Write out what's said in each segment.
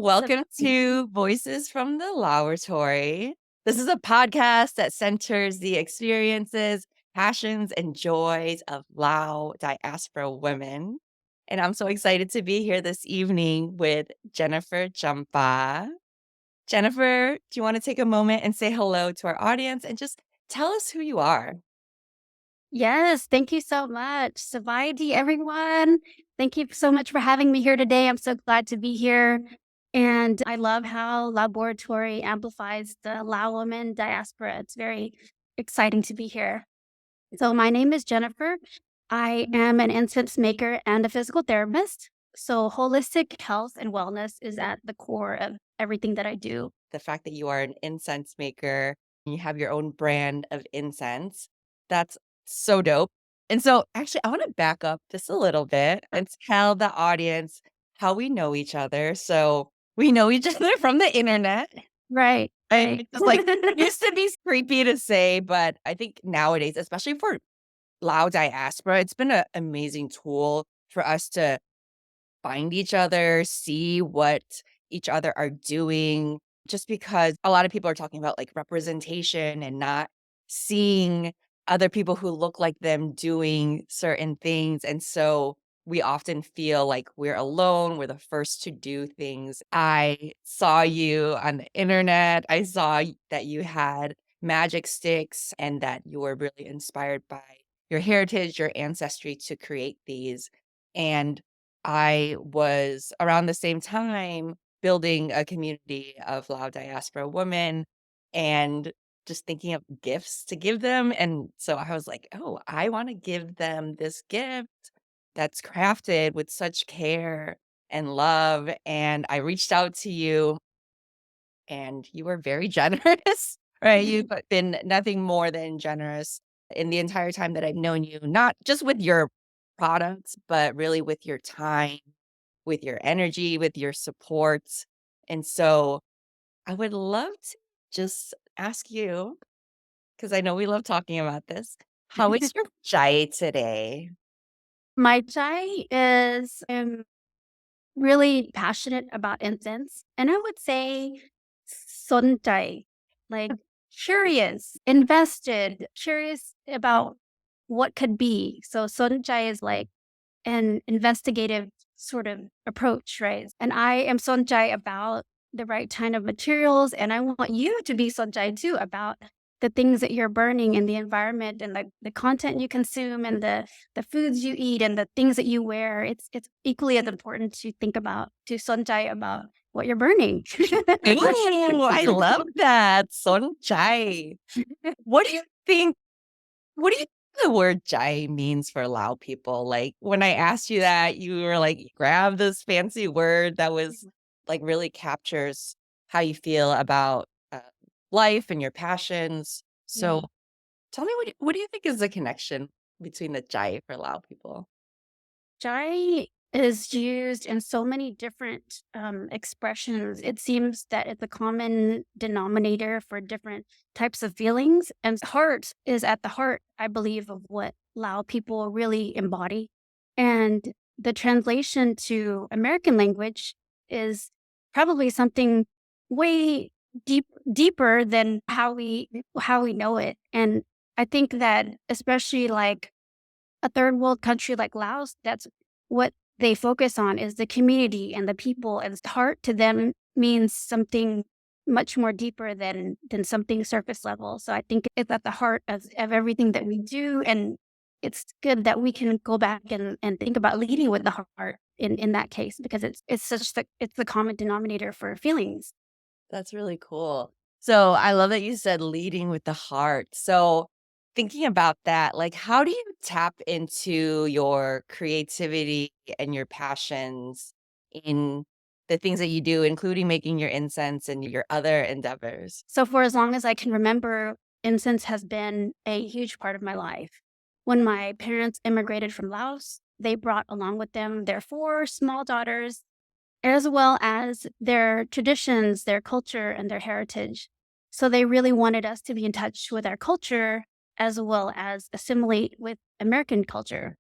welcome to Voices from the LAOboratory. This is a podcast that centers the experiences, passions, and joys of Lao diaspora women. And I'm so excited to be here this evening with Jennifer Champa. Jennifer, do you want to take a moment and say hello to our audience and just tell us who you are? Yes, thank you so much. Savaidy, everyone. Thank you so much for having me here today. I'm so glad to be here. And I love how LAOboratory amplifies the Lao woman diaspora. It's very exciting to be here. So my name is Jennifer. I am an incense maker and a physical therapist. So holistic health and wellness is at the core of everything that I do. The fact that you are an incense maker, you have your own brand of incense. That's so dope. And so, actually, I want to back up just a little bit and tell the audience how we know each other. So, we know each other from the internet. Right. And it's just like, it used to be creepy to say, but I think nowadays, especially for Lao diaspora, it's been an amazing tool for us to find each other, see what each other are doing, just because a lot of people are talking about like representation and not seeing other people who look like them doing certain things. And so we often feel like we're alone, we're the first to do things. I saw you on the internet, I saw that you had magic sticks and that you were really inspired by your heritage, your ancestry to create these. And I was around the same time building a community of Lao diaspora women and just thinking of gifts to give them. And so I was like, oh, I want to give them this gift that's crafted with such care and love. And I reached out to you and you were very generous, right? You've been nothing more than generous in the entire time that I've known you, not just with your products, but really with your time, with your energy, with your support. And so I would love to just ask you, because I know we love talking about this. How is your chai today? My chai is really passionate about incense. And I would say sontai, like curious, invested, curious about what could be. So sontai is like an investigative sort of approach, right? And I am sontai about the right kind of materials. And I want you to be sontai too about the things that you're burning in the environment and the content you consume and the foods you eat and the things that you wear. It's equally as important to think about, to sontai about what you're burning. Ooh, I love that. Son chai. What do you think? What do you think the word chai means for Lao people? Like when I asked you that, you were like, grab this fancy word that was like really captures how you feel about life and your passions. So Yeah. tell me, what do you think is the connection between the chai for Lao people? Chai is used in so many different expressions. It seems that it's a common denominator for different types of feelings. And heart is at the heart, I believe, of what Lao people really embody. And the translation to American language is probably something way deeper than how we know it. And I think that especially like a third world country like Laos, that's what they focus on is the community and the people, and heart to them means something much more deeper than something surface level. So I think it's at the heart of everything that we do. And it's good that we can go back and think about leading with the heart in that case, because it's the common denominator for feelings. That's really cool. So I love that you said leading with the heart. So thinking about that, like how do you tap into your creativity and your passions in the things that you do, including making your incense and your other endeavors? So for as long as I can remember, incense has been a huge part of my life. When my parents immigrated from Laos, they brought along with them their four small daughters, as well as their traditions, their culture, and their heritage. So they really wanted us to be in touch with our culture as well as assimilate with American culture.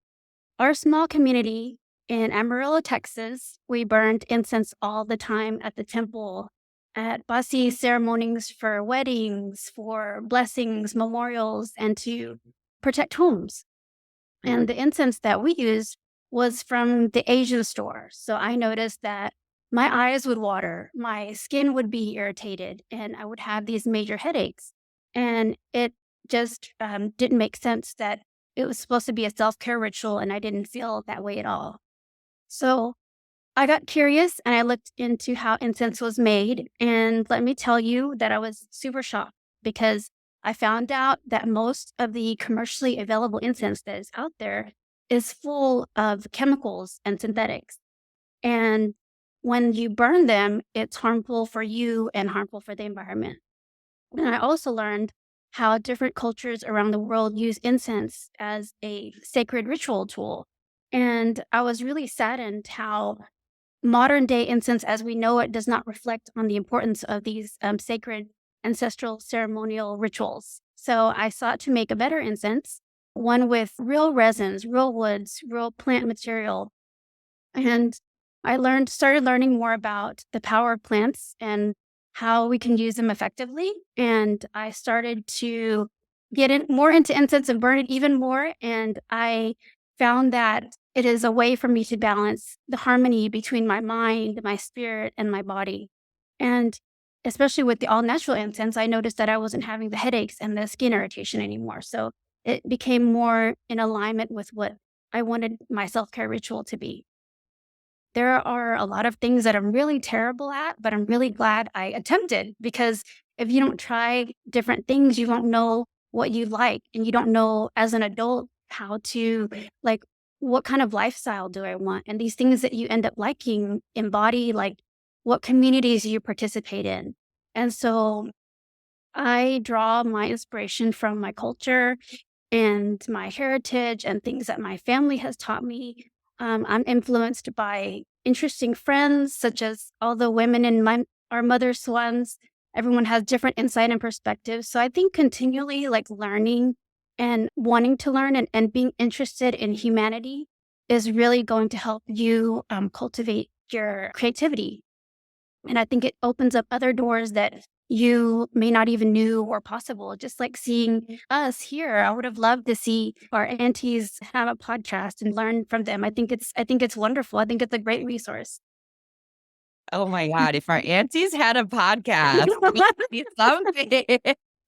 Our small community In Amarillo, Texas, we burned incense all the time at the temple, at bossy ceremonies for weddings, for blessings, memorials, and to protect homes. And the incense that we used was from the Asian store. So I noticed that my eyes would water, my skin would be irritated, and I would have these major headaches. And it just didn't make sense that it was supposed to be a self care ritual, and I didn't feel that way at all. So I got curious and I looked into how incense was made. And let me tell you that I was super shocked because I found out that most of the commercially available incense that is out there is full of chemicals and synthetics. And when you burn them, it's harmful for you and harmful for the environment. And I also learned how different cultures around the world use incense as a sacred ritual tool. And I was really saddened how modern day incense as we know it does not reflect on the importance of these sacred ancestral ceremonial rituals. So I sought to make a better incense, one with real resins, real woods, real plant material. And started learning more about the power of plants and how we can use them effectively. And I started to more into incense and burn it even more. And I found that it is a way for me to balance the harmony between my mind, my spirit, and my body. And especially with the all natural incense, I noticed that I wasn't having the headaches and the skin irritation anymore. So it became more in alignment with what I wanted my self care ritual to be. There are a lot of things that I'm really terrible at, but I'm really glad I attempted because if you don't try different things, you won't know what you like. And you don't know as an adult how to, like, what kind of lifestyle do I want? And these things that you end up liking embody, like, what communities you participate in. And so I draw my inspiration from my culture and my heritage and things that my family has taught me. I'm influenced by interesting friends, such as all the women in our mother's swans. Everyone has different insight and perspective. So I think continually like learning and wanting to learn and being interested in humanity is really going to help you cultivate your creativity. And I think it opens up other doors that you may not even knew were possible. Just like seeing us here, I would have loved to see our aunties have a podcast and learn from them. I think it's wonderful. I think it's a great resource. Oh my god, if our aunties had a podcast, it would be something.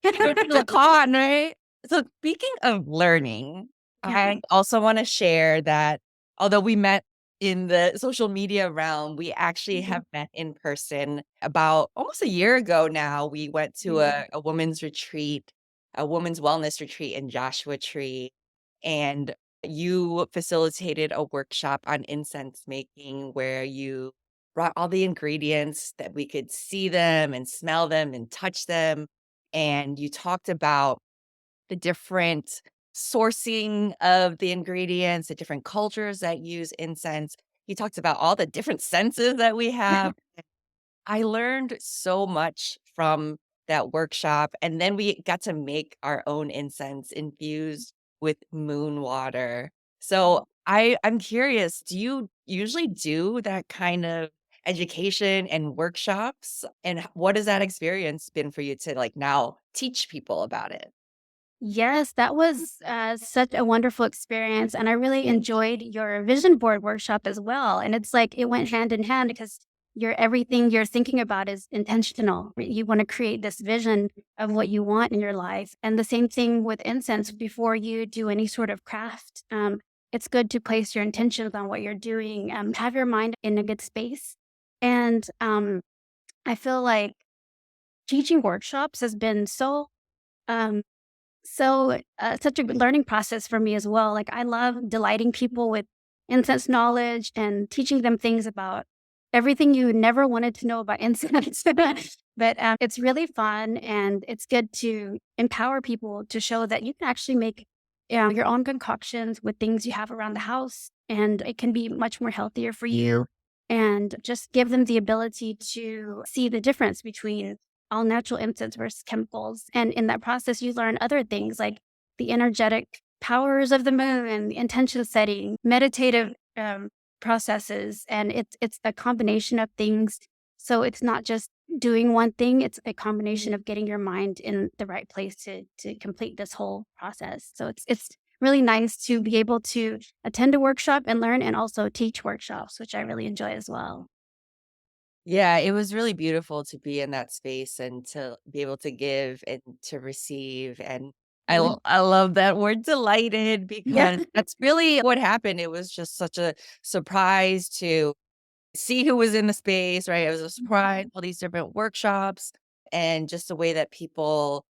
Lacan, right? So speaking of learning, Yeah. I also wanna share that although we met in the social media realm, we actually Mhm. have met in person about almost a year ago now. We went to Mhm. a women's retreat, a women's wellness retreat in Joshua Tree, and you facilitated a workshop on incense making where you brought all the ingredients that we could see them and smell them and touch them. And you talked about the different sourcing of the ingredients, the different cultures that use incense. You talked about all the different senses that we have. I learned so much from that workshop, and then we got to make our own incense infused with moon water. So I'm curious, do you usually do that kind of education and workshops? And what has that experience been for you to like now teach people about it? Yes, that was such a wonderful experience. And I really enjoyed your vision board workshop as well. And it's like it went hand in hand because everything you're thinking about is intentional. You want to create this vision of what you want in your life. And the same thing with incense before you do any sort of craft. It's good to place your intentions on what you're doing, have your mind in a good space. And I feel like teaching workshops has been um, such a good learning process for me as well. Like, I love delighting people with incense knowledge and teaching them things about everything you never wanted to know about incense. But it's really fun and it's good to empower people to show that you can actually make your own concoctions with things you have around the house. And it can be much more healthier for you. And just give them the ability to see the difference between all natural incense versus chemicals. And in that process, you learn other things like the energetic powers of the moon, the intention setting, meditative processes, and it's a combination of things. So it's not just doing one thing, it's a combination of getting your mind in the right place to complete this whole process. So it's really nice to be able to attend a workshop and learn and also teach workshops, which I really enjoy as well. Yeah, it was really beautiful to be in that space and to be able to give and to receive. And Mhm. I love that word delighted Yeah. because that's really what happened. It was just such a surprise to see who was in the space, right? It was a surprise, all these different workshops and just the way that people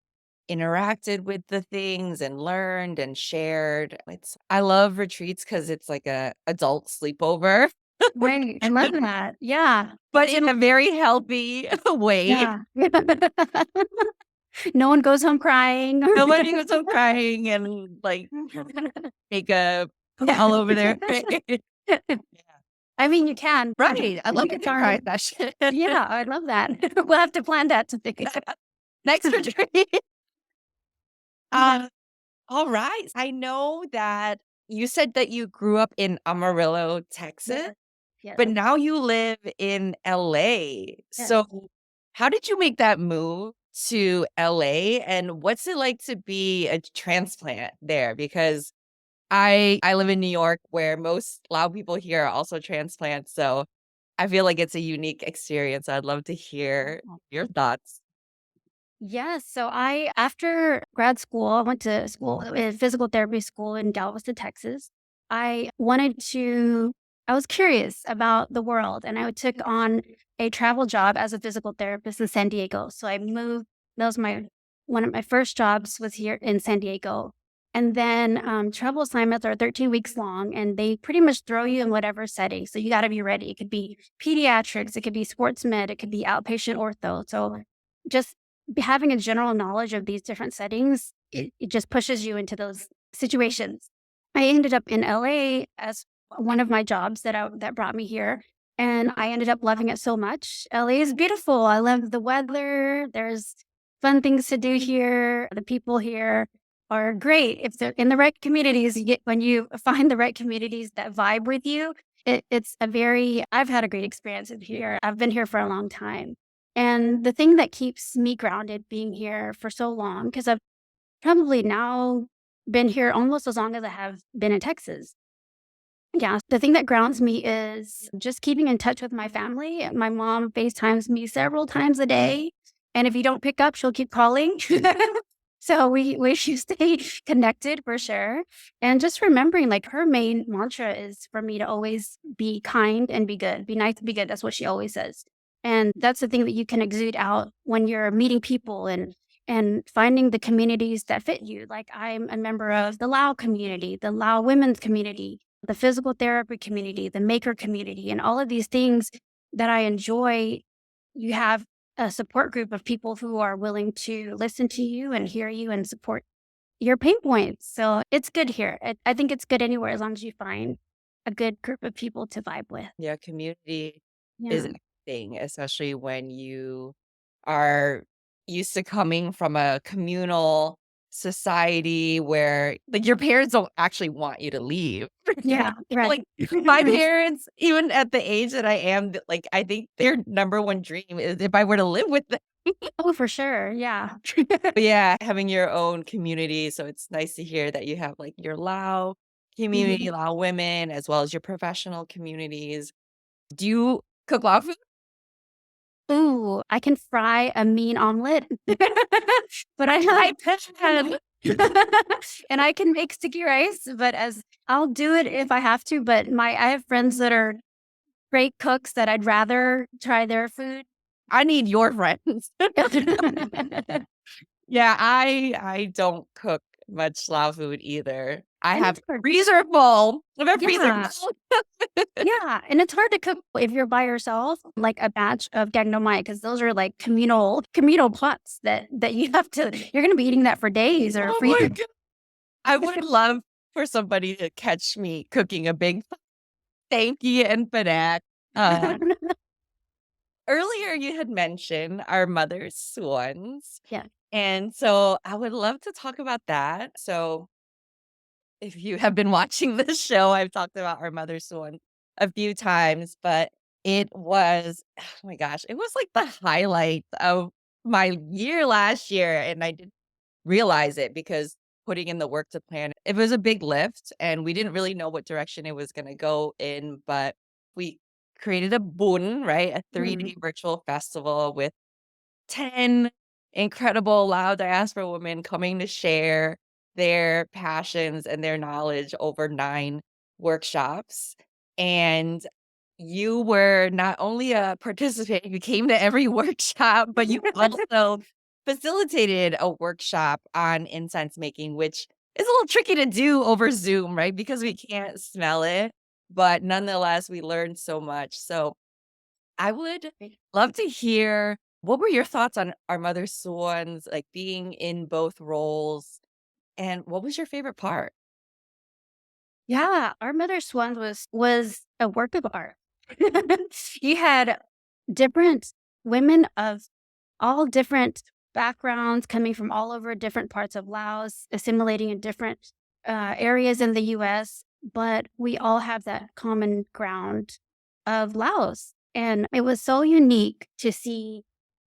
interacted with the things and learned and shared. I love retreats because it's like a adult sleepover, Right. I love that. Yeah. but in a very healthy way. Yeah. No one goes home crying. Nobody was so crying and like makeup all over their face. I mean, you can. Right. I love Like a a cry darn. session. Yeah, I love that. We'll have to plan that to think. Next retreat. Uh, all right. I know that you said that you grew up in Amarillo, Texas, Yes. Yes. but now you live in LA. Yes. So, how did you make that move to LA and what's it like to be a transplant there? Because I live in New York where most Lao people here are also transplants, so I feel like it's a unique experience. I'd love to hear your thoughts. Yes. So after grad school, I went to school, physical therapy school in Galveston, Texas. I wanted to, I was curious about the world, and I took on a travel job as a physical therapist in San Diego. So I moved, that was one of my first jobs was here in San Diego. And then travel assignments are 13 weeks long, and they pretty much throw you in whatever setting. So you got to be ready. It could be pediatrics, it could be sports med, it could be outpatient ortho. So just having a general knowledge of these different settings, it just pushes you into those situations. I ended up in LA as one of my jobs that brought me here, and I ended up loving it so much. LA is beautiful. I love the weather. There's fun things to do here. The people here are great. If they're in the right communities, when you find the right communities that vibe with you, it's a very, I've had a great experience here. I've been here for a long time. And the thing that keeps me grounded being here for so long, because I've probably now been here almost as long as I have been in Texas. Yeah, the thing that grounds me is just keeping in touch with my family. My mom FaceTimes me several times a day, and if you don't pick up, she'll keep calling. So we should stay connected for sure. And just remembering, like, her main mantra is for me to always be kind and be good. Be nice, be good. That's what she always says. And that's the thing that you can exude out when you're meeting people and finding the communities that fit you. Like, I'm a member of the Lao community, the Lao women's community, the physical therapy community, the maker community, and all of these things that I enjoy. You have a support group of people who are willing to listen to you and hear you and support your pain points. So it's good here. I think it's good anywhere as long as you find a good group of people to vibe with. Yeah, community is Yeah. everything, especially when you are used to coming from a communal society where like your parents don't actually want you to leave. Yeah. Right. Like my parents, even at the age that I am, like I think their number one dream is if I were to live with them. Oh, for sure. Yeah. But yeah, having your own community. So it's nice to hear that you have like your Lao Mhm. community, Lao women, as well as your professional communities. Do you cook Lao food? Ooh, I can fry a mean omelet, but I can. and I can make sticky rice, but as I'll do it if I have to, but I have friends that are great cooks that I'd rather try their food. I need your friends. Yeah, I don't cook much Lao food either. I And have it's hard. freezer full. I have a freezer Yeah. full. Yeah, and it's hard to cook if you're by yourself, like a batch of gagnomite, because those are like communal pots that you have to. You're gonna be eating that for days or Oh for my years. god. I would love for somebody to catch me cooking a big thanky and panak. Uh, earlier you had mentioned our mother's swans, Yeah. and so I would love to talk about that. So if you have been watching this show, I've talked about our mother's swan. a few times, but it was, oh my gosh, it was like the highlight of my year last year, and I didn't realize it because putting in the work to plan it was a big lift, and we didn't really know what direction it was gonna go in, but we created a bun, right? A 3-day Mhm. virtual festival with 10 incredible Lao diaspora women coming to share their passions and their knowledge over 9 workshops, and you were not only a participant, you came to every workshop, but you also facilitated a workshop on incense making, which is a little tricky to do over Zoom, right? Because we can't smell it, but nonetheless, we learned so much. So I would love to hear what were your thoughts on our mother swans, like being in both roles, and what was your favorite part? Yeah, our Mother Swan was a work of art. You had different women of all different backgrounds coming from all over different parts of Laos, assimilating in different areas in the US, but we all have that common ground of Laos. And it was so unique to see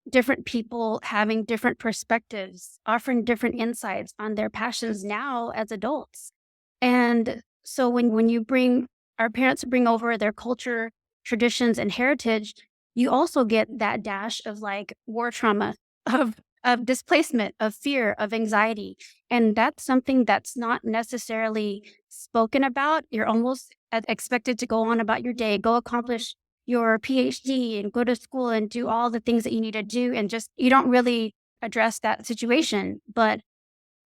different people having different perspectives, offering different insights on their passions now as adults. And so when you bring our parents bring over their culture, traditions, and heritage, you also get that dash of like war trauma, of displacement, of fear, of anxiety. And that's something that's not necessarily spoken about. You're almost expected to go on about your day, go accomplish your PhD and go to school and do all the things that you need to do. And just, you don't really address that situation. But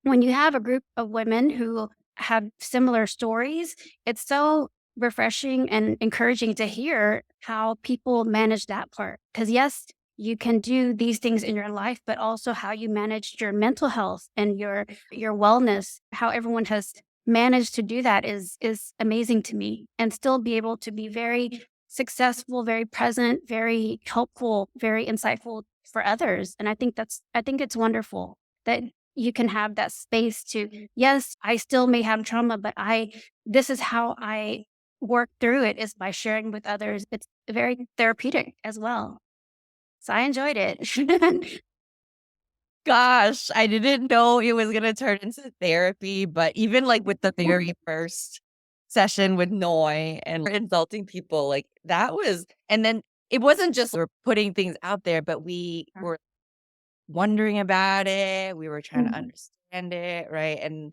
when you have a group of women who have similar stories, it's so refreshing and encouraging to hear how people manage that part. Because, yes, you can do these things in your life, but also how you managed your mental health and your wellness, how everyone has managed to do that is amazing to me and still be able to be very successful, very present, very helpful, very insightful for others. And I think it's wonderful that you can have that space to, yes, I still may have trauma, but this is how I work through it is by sharing with others. It's very therapeutic as well. So I enjoyed it. Gosh, I didn't know it was gonna turn into therapy, but even, like, with the very first session with Noi and insulting people, like, that was and then it wasn't just we're putting things out there, but we were wondering about it, we were trying to Mhm. understand it, right? And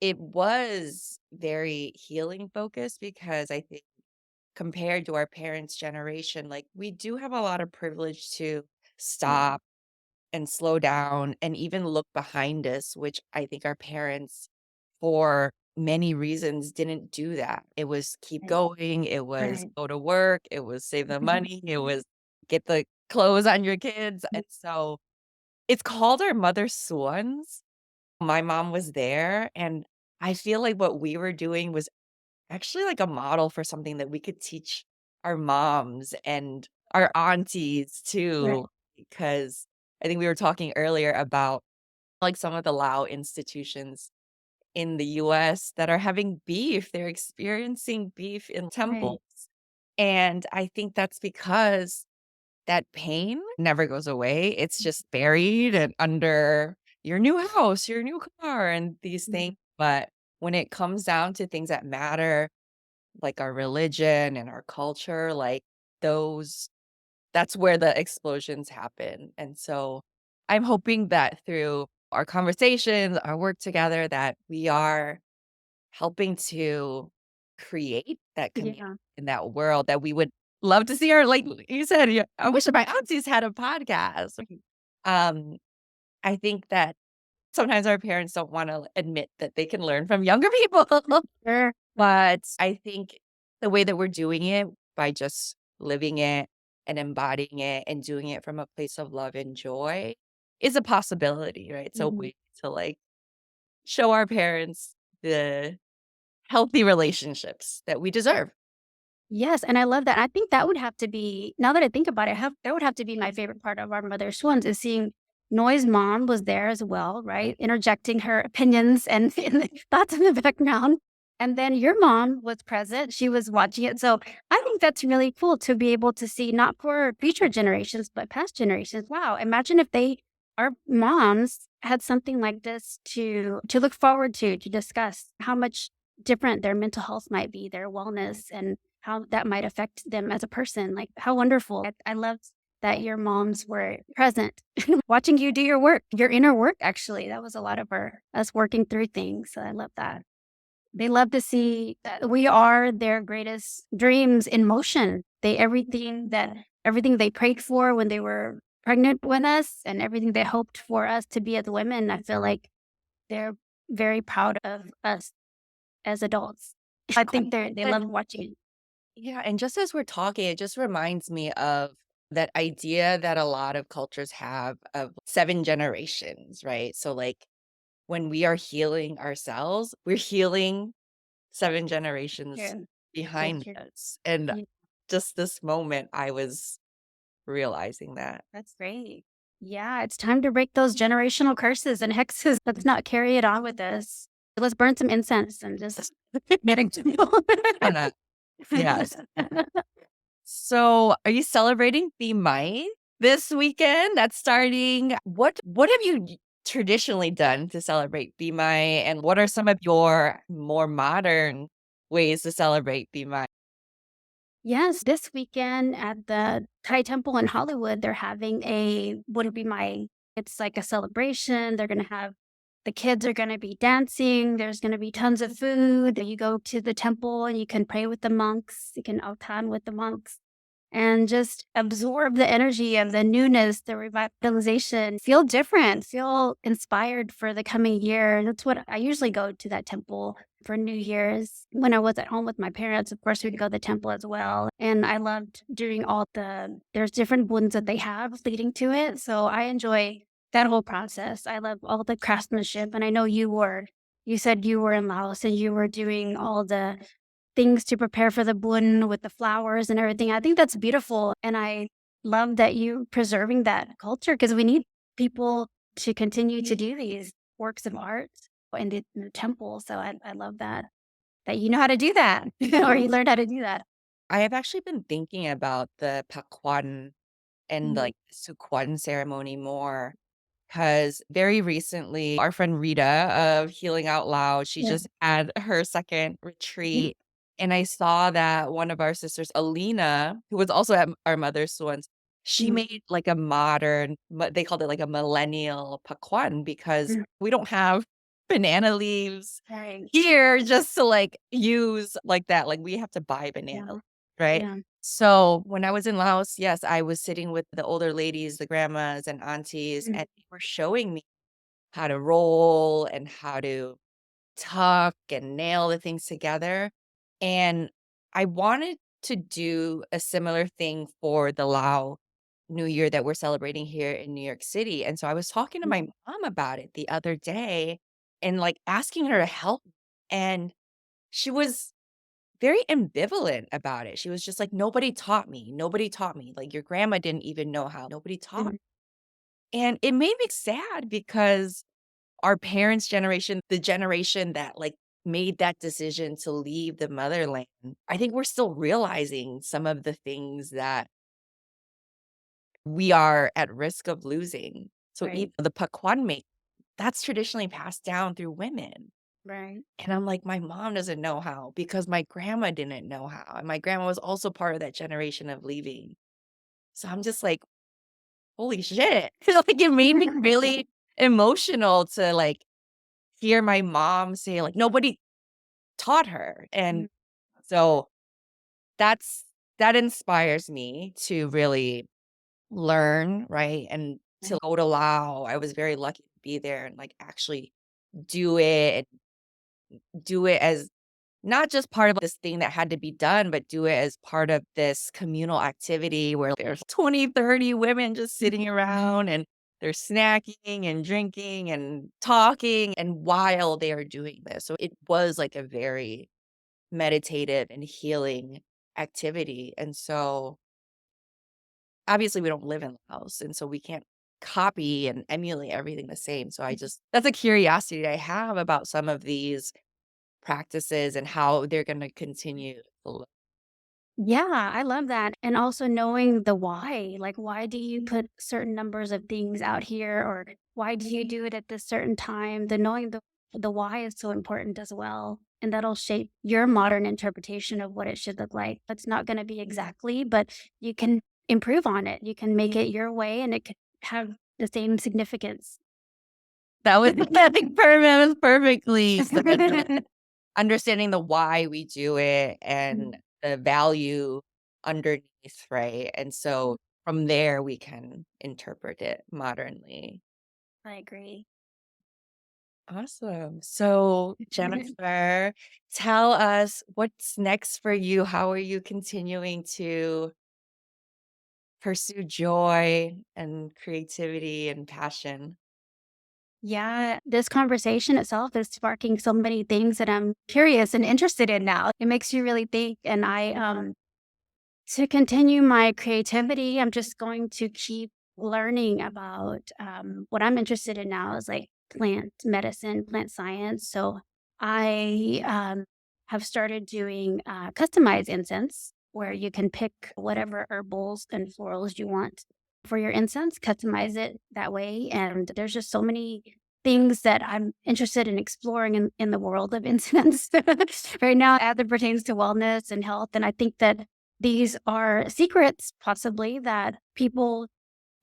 it was very healing focused because I think compared to our parents' generation, like, we do have a lot of privilege to Yeah. stop and slow down and even look behind us, which I think our parents, for many reasons, didn't do that. It was keep Right. going, it was Right. go to work, it was save the money, it was get the clothes on your kids. And so it's called our mother swans. My mom was there, and I feel like what we were doing was actually like a model for something that we could teach our moms and our aunties Right. too, because I think we were talking earlier about like some of the Lao institutions in the US that are having beef. They're experiencing beef in temples. Right. And I think that's because that pain never goes away. It's just buried and under your new house, your new car, and these things. Mhm. But when it comes down to things that matter, like our religion and our culture, like those that's where the explosions happen. And so I'm hoping that through our conversations, our work together, that we are helping to create that community Yeah. in that world that we would love to see our like you said, yeah, I wish my aunties had a podcast. Um, I think that sometimes our parents don't wanna admit that they can learn from younger people. Sure. But I think the way that we're doing it by just living it and embodying it and doing it from a place of love and joy is a possibility, right? It's a Mhm. way to like show our parents the healthy relationships that we deserve. Yes, and I love that. I think that would have to be now that I think about it, that would have to be my favorite part of our Mother Swans is seeing Noi's mom was there as well, right? Interjecting her opinions and, and the thoughts in the background. And then your mom was present. She was watching it. So I think that's really cool to be able to see not for future generations, but past generations. Wow. Imagine if our moms had something like this to look forward to discuss how much different their mental health might be, their wellness, and how that might affect them as a person. Like how wonderful. I loved that your moms were present watching you do your work, your inner work, actually. That was a lot of us working through things. So I love that. They love to see that we are their greatest dreams in motion. Everything they prayed for when they were pregnant with us and everything they hoped for us to be as women, I feel like they're very proud of us as adults. I think they And love watching it. yeah, and just as we're talking, it just reminds me of that idea that a lot of cultures have of 7 generations, right? So, like, when we are healing ourselves, we're healing 7 generations True. So behind true. us, and Yeah, just this moment, I was realizing that. that's great. Yeah, it's time to break those generational curses and hexes. Let's not carry it on with us. Let's burn some incense and just getting to And, yes. So, are you celebrating the Mai this weekend? That's starting. What have you traditionally done to celebrate the Mai, and what are some of your more modern ways to celebrate the Mai? Yes, this weekend at the Thai Temple in Hollywood, they're having would it be my, it's like a celebration. The kids are going to be dancing. There's going to be tons of food. You go to the temple and you can pray with the monks. You can autan with the monks and just absorb the energy of the newness, the revitalization, feel different, feel inspired for the coming year. That's what I usually go to that temple for New Year's. When I was at home with my parents, of course, we'd go to the temple as well. And I loved doing there's different ones that they have leading to it. So I enjoy that whole process. I love all the craftsmanship. And I know you said you were in Laos and you were doing all the things to prepare for the bun with the flowers and everything. I think that's beautiful. And I love that you preserving that culture because we need people to continue to do these works of art in the temple. So I love that you know how to do that or you learned how to do that. I have actually been thinking about the Pakwan and, Mhm. like, Sukwon ceremony more. 'Cause very recently, our friend Rita of Healing Out Loud, she Yeah. just had her 2nd Mhm. retreat, and I saw that one of our sisters, Alina, who was also at our mother's ones, she Mhm. made, like, a modern they called it, like, a millennial pakwan because Mhm. we don't have banana leaves Right. here just to, like, use like that, like, we have to buy Yeah. banana, right? Yeah. So, when I was in Laos, yes, I was sitting with the older ladies, the grandmas and aunties, Mhm. and they were showing me how to roll and how to tuck and nail the things together, and I wanted to do a similar thing for the Lao New Year that we're celebrating here in New York City, and so I was talking to my mom about it the other day and, like, asking her to help, and she was very ambivalent about it. She was just like, nobody taught me, like, your grandma didn't even know how, nobody taught." Mhm. And it made me sad because our parents' generation, the generation that, like, made that decision to leave the motherland, I think we're still realizing some of the things that we are at risk of losing. So Right. even the Pakwan make that's traditionally passed down through women. Right. And I'm like, my mom doesn't know how because my grandma didn't know how. And my grandma was also part of that generation of leaving. So I'm just like, holy shit. Like it made me really emotional to like hear my mom say, like, nobody taught her. And Mhm. so that's that inspires me to really learn, right? And to Right. go to Lao. I was very lucky to be there and like actually do it do it as not just part of this thing that had to be done, but do it as part of this communal activity where there's 20, 30 women just sitting around and they're snacking and drinking and talking and while they are doing this. So it was like a very meditative and healing activity. And so obviously we don't live in Laos and so we can't copy and emulate everything the same. So I just that's a curiosity I have about some of these practices and how they're going to continue to look. Yeah, I love that. And also knowing the why. Like, why do you put certain numbers of things out here? Or why do you do it at this certain time? The knowing the why is so important as well. And that'll shape your modern interpretation of what it should look like. It's not going to be exactly, but you can improve on it. You can make it your way and it can have the same significance. That was, I think, that was perfectly said. Understanding the why we do it and the value underneath, right? And so from there, we can interpret it modernly. I agree. Awesome. So, Jennifer, tell us what's next for you. How are you continuing to pursue joy and creativity and passion? Yeah, this conversation itself is sparking so many things that I'm curious and interested in now. It makes you really think. And to continue my creativity, I'm just going to keep learning about what I'm interested in now is like plant medicine, plant science. So I have started doing customized incense where you can pick whatever herbals and florals you want for your incense, customize it that way. And there's just so many things that I'm interested in exploring in the world of incense right now as it pertains to wellness and health. And I think that these are secrets possibly that people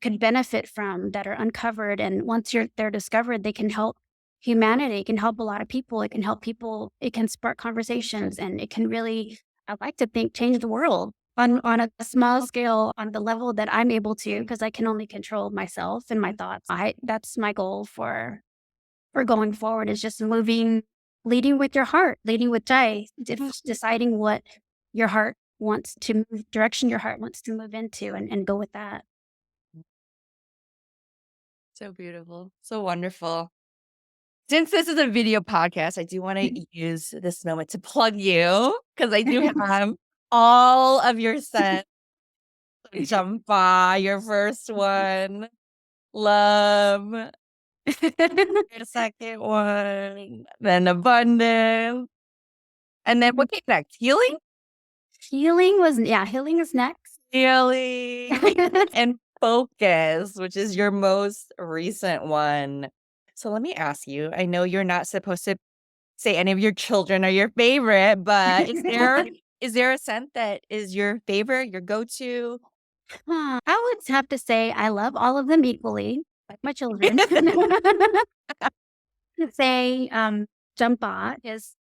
could benefit from that are uncovered. And once they're discovered, they can help humanity. It can help a lot of people. It can help people. It can spark conversations and it can really, I like to think, change the world on a small scale on the level that I'm able to, because I can only control myself and my thoughts. That's my goal for going forward is just leading with your heart, leading with joy, deciding what your heart wants to move, direction your heart wants to move into and go with that. So beautiful. So wonderful. Since this is a video podcast, I do want to use this moment to plug you because I do have all of your scents. Champa, your first one. Love. Your second one. Then abundance. And then what came next? Healing? Healing is next. Healing. And focus, which is your most recent one. So let me ask you, I know you're not supposed to say any of your children are your favorite, but is there a scent that is your favorite, your go-to? I would have to say I love all of them equally, like my children. Say Jampa is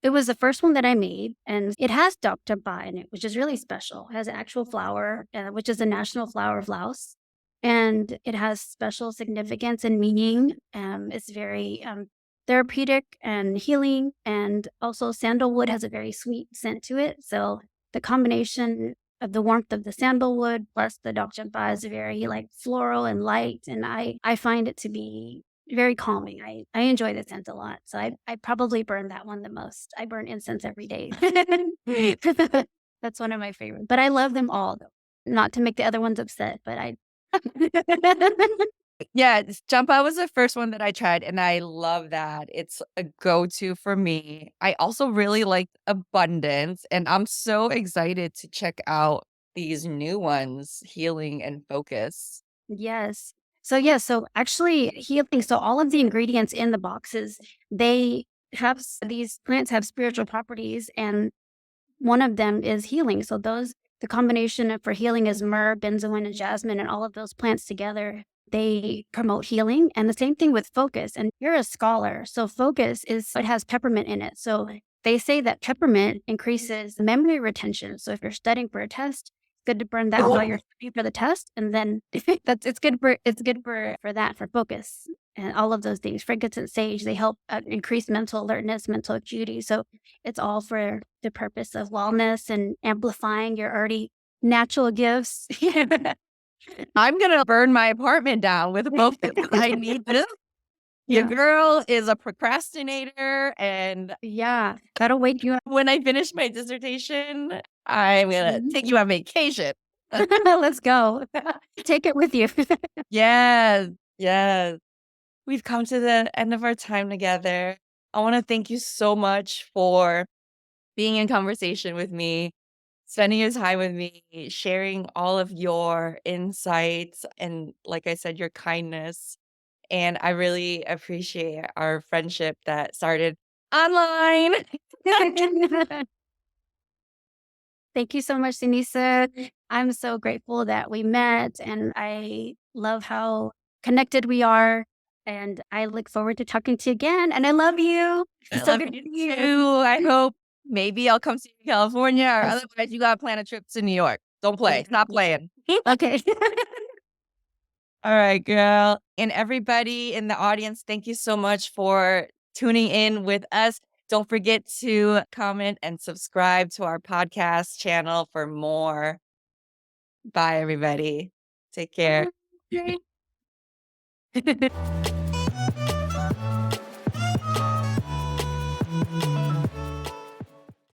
it was the first one that I made, and it has Dr. Ba in it, which is really special. It has an actual flower, which is the national flower of Laos. And it has special significance and meaning. It's very therapeutic and healing. And also, sandalwood has a very sweet scent to it. So, the combination of the warmth of the sandalwood plus the Dr. Ba is very like floral and light. And I find it to be very calming. I enjoy the scent a lot. So I probably burn that one the most. I burn incense every day. That's one of my favorites. But I love them all though. Not to make the other ones upset, but I Yeah, Champa was the first one that I tried, and I love that. It's a go-to for me. I also really like abundance, and I'm so excited to check out these new ones, healing and focus. Yes. So actually healing, so all of the ingredients in the boxes, they have these plants have spiritual properties and one of them is healing. So the combination for healing is myrrh, benzoin, and jasmine, and all of those plants together, they promote healing. And the same thing with focus. And you're a scholar, so it has peppermint in it. So they say that peppermint increases memory retention. So if you're studying for a test, good to burn that while you're studying for the test, and then it's good for that for focus and all of those things. Frankincense, sage, they help increase mental alertness, mental acuity. So it's all for the purpose of wellness and amplifying your already natural gifts. I'm gonna burn my apartment down with focus. I need this. Your girl is a procrastinator, and Yeah, that'll wake you up. when I finish my dissertation, I'm gonna take you on vacation. Let's go. Take it with you. Yes, yes. We've come to the end of our time together. I want to thank you so much for being in conversation with me, spending your time with me, sharing all of your insights, and like I said, your kindness. And I really appreciate our friendship that started online. Thank you so much, Sunisa. I'm so grateful that we met, and I love how connected we are. And I look forward to talking to you again. And I love you. I So love good to you see you. too. I hope maybe I'll come see you in California, or otherwise you gotta plan a trip to New York. Don't play. Stop playing. Okay. All right, girl. And everybody in the audience, thank you so much for tuning in with us. Don't forget to comment and subscribe to our podcast channel for more. Bye, everybody. Take care. Okay.